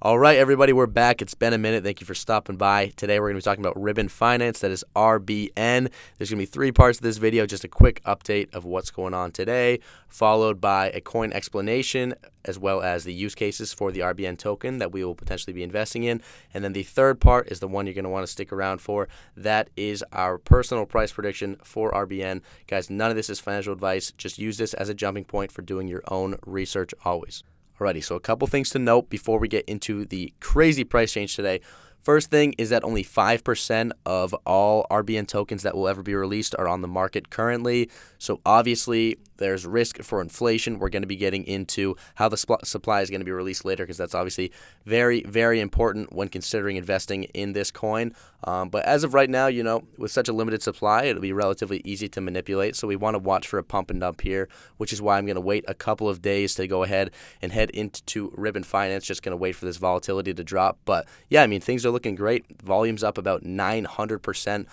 All right, everybody, we're back. It's been a minute. Thank you for stopping by. Today, we're going to be talking about Ribbon Finance. That is RBN. There's going to be 3 parts to this video. Just a quick update of what's going on today, followed by a coin explanation, as well as the use cases for the RBN token that we will potentially be investing in. And then the third part is the one you're going to want to stick around for. That is our personal price prediction for RBN. Guys, none of this is financial advice. Just use this as a jumping point for doing your own research always. Alrighty, so a couple things to note before we get into the crazy price change today. First thing is that only 5% of all RBN tokens that will ever be released are on the market currently. So obviously, there's risk for inflation. We're going to be getting into how the supply is going to be released later, because that's obviously very, very important when considering investing in this coin. But as of right now, with such a limited supply, it'll be relatively easy to manipulate. So we want to watch for a pump and dump here, which is why I'm going to wait a couple of days to go ahead and head into Ribbon Finance. Just going to wait for this volatility to drop. But yeah, things are looking great. Volume's up about 900%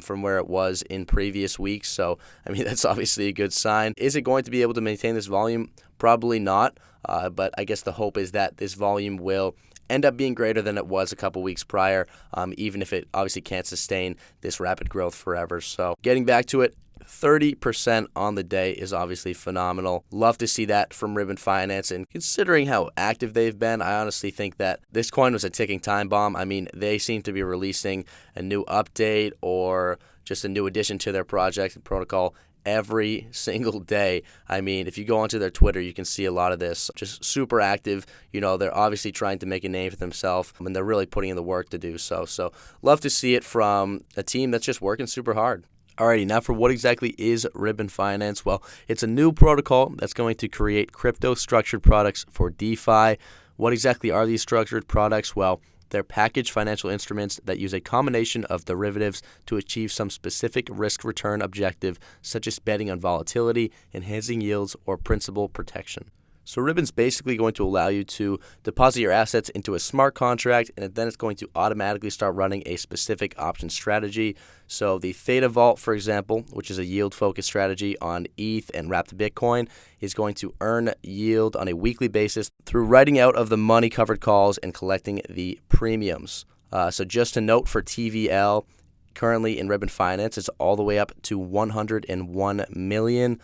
from where it was in previous weeks. So, that's obviously a good sign. Is it going to be able to maintain this volume? Probably not. But I guess the hope is that this volume will end up being greater than it was a couple weeks prior, even if it obviously can't sustain this rapid growth forever. So getting back to it, 30% on the day is obviously phenomenal. Love to see that from Ribbon Finance, and considering how active they've been, I honestly think that this coin was a ticking time bomb. They seem to be releasing a new update or just a new addition to their project and protocol every single day. If you go onto their Twitter, you can see a lot of this. Just super active. They're obviously trying to make a name for themselves, and they're really putting in the work to do so. So love to see it from a team that's just working super hard. Alrighty, now for what exactly is Ribbon Finance? Well, it's a new protocol that's going to create crypto structured products for DeFi. What exactly are these structured products? Well, they're packaged financial instruments that use a combination of derivatives to achieve some specific risk-return objective, such as betting on volatility, enhancing yields, or principal protection. So Ribbon's basically going to allow you to deposit your assets into a smart contract, and then it's going to automatically start running a specific option strategy. So the Theta Vault, for example, which is a yield-focused strategy on ETH and wrapped Bitcoin, is going to earn yield on a weekly basis through writing out of the money-covered calls and collecting the premiums. So just to note for TVL, currently in Ribbon Finance, it's all the way up to 101 million.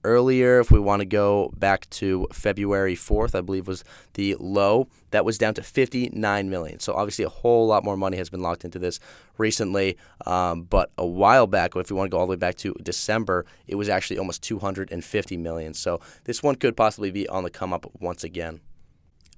Earlier, if we want to go back to February 4th, I believe was the low, that was down to 59 million. So obviously a whole lot more money has been locked into this recently. But a while back, if we want to go all the way back to December, it was actually almost 250 million. So this one could possibly be on the come up once again.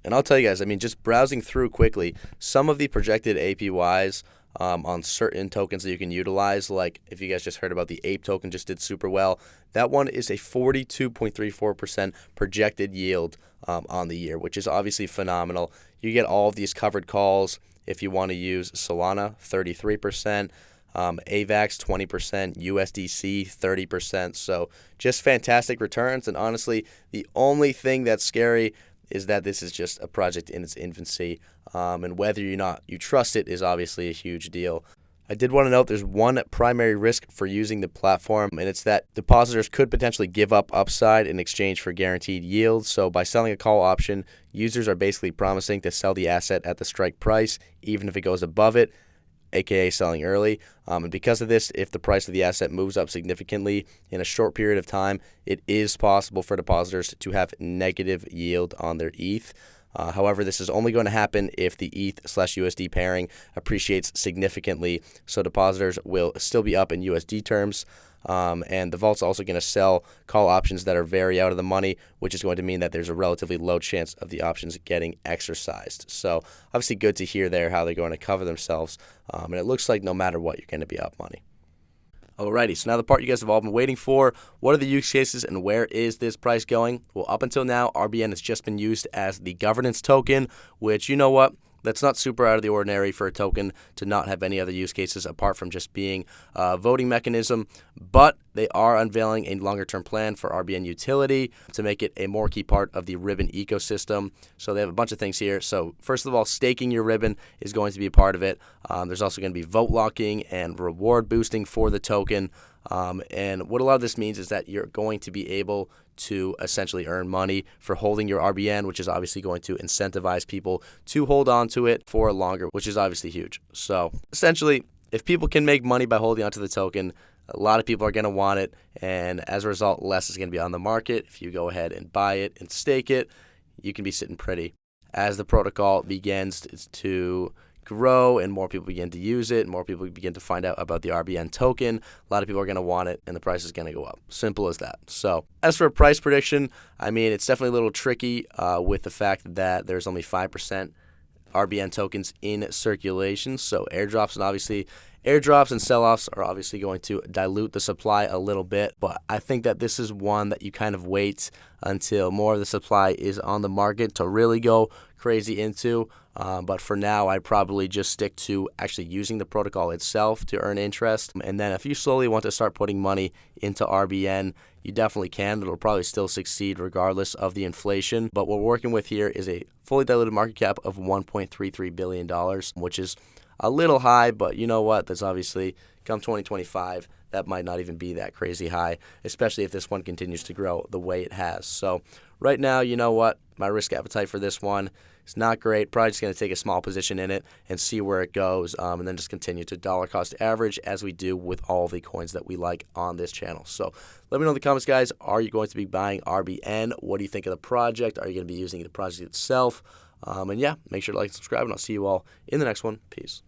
And I'll tell you guys, just browsing through quickly, some of the projected APYs on certain tokens that you can utilize, like if you guys just heard about the Ape token, just did super well. That one is a 42.34% projected yield on the year, which is obviously phenomenal. You get all of these covered calls. If you want to use Solana, 33%, AVAX 20%, USDC 30%. So just fantastic returns. And honestly, the only thing that's scary is that this is just a project in its infancy, and whether or not you trust it is obviously a huge deal. I did want to note there's one primary risk for using the platform, and it's that depositors could potentially give up upside in exchange for guaranteed yield. So by selling a call option, users are basically promising to sell the asset at the strike price, even if it goes above it, aka selling early. And because of this, if the price of the asset moves up significantly in a short period of time, it is possible for depositors to have negative yield on their ETH. However, this is only going to happen if the ETH/USD pairing appreciates significantly, so depositors will still be up in USD terms. And the vault's also going to sell call options that are very out of the money, which is going to mean that there's a relatively low chance of the options getting exercised. So obviously good to hear there how they're going to cover themselves. And it looks like no matter what, you're going to be up money. Alrighty, so now the part you guys have all been waiting for. What are the use cases and where is this price going? Well, up until now, RBN has just been used as the governance token, which, you know what? That's not super out of the ordinary for a token to not have any other use cases apart from just being a voting mechanism. But they are unveiling a longer-term plan for RBN utility to make it a more key part of the Ribbon ecosystem. So they have a bunch of things here. So first of all, staking your Ribbon is going to be a part of it. There's also going to be vote locking and reward boosting for the token. And what a lot of this means is that you're going to be able to essentially earn money for holding your RBN, which is obviously going to incentivize people to hold on to it for longer, which is obviously huge. So essentially, if people can make money by holding onto the token, a lot of people are going to want it, and as a result, less is going to be on the market. If you go ahead and buy it and stake it, you can be sitting pretty. As the protocol begins to grow and more people begin to use it, more people begin to find out about the RBN token, a lot of people are going to want it, and the price is going to go up. Simple as that. So as for a price prediction, I mean, it's definitely a little tricky with the fact that there's only 5% RBN tokens in circulation. So airdrops and sell-offs are obviously going to dilute the supply a little bit, but I think that this is one that you kind of wait until more of the supply is on the market to really go crazy into. But for now, I'd probably just stick to actually using the protocol itself to earn interest. And then if you slowly want to start putting money into RBN, you definitely can. It'll probably still succeed regardless of the inflation. But what we're working with here is a fully diluted market cap of $1.33 billion, which is a little high, but you know what? That's obviously, come 2025, that might not even be that crazy high, especially if this one continues to grow the way it has. So right now, you know what? My risk appetite for this one is not great. Probably just going to take a small position in it and see where it goes, and then just continue to dollar cost average as we do with all the coins that we like on this channel. So let me know in the comments, guys. Are you going to be buying RBN? What do you think of the project? Are you going to be using the project itself? And yeah, make sure to like and subscribe, and I'll see you all in the next one. Peace.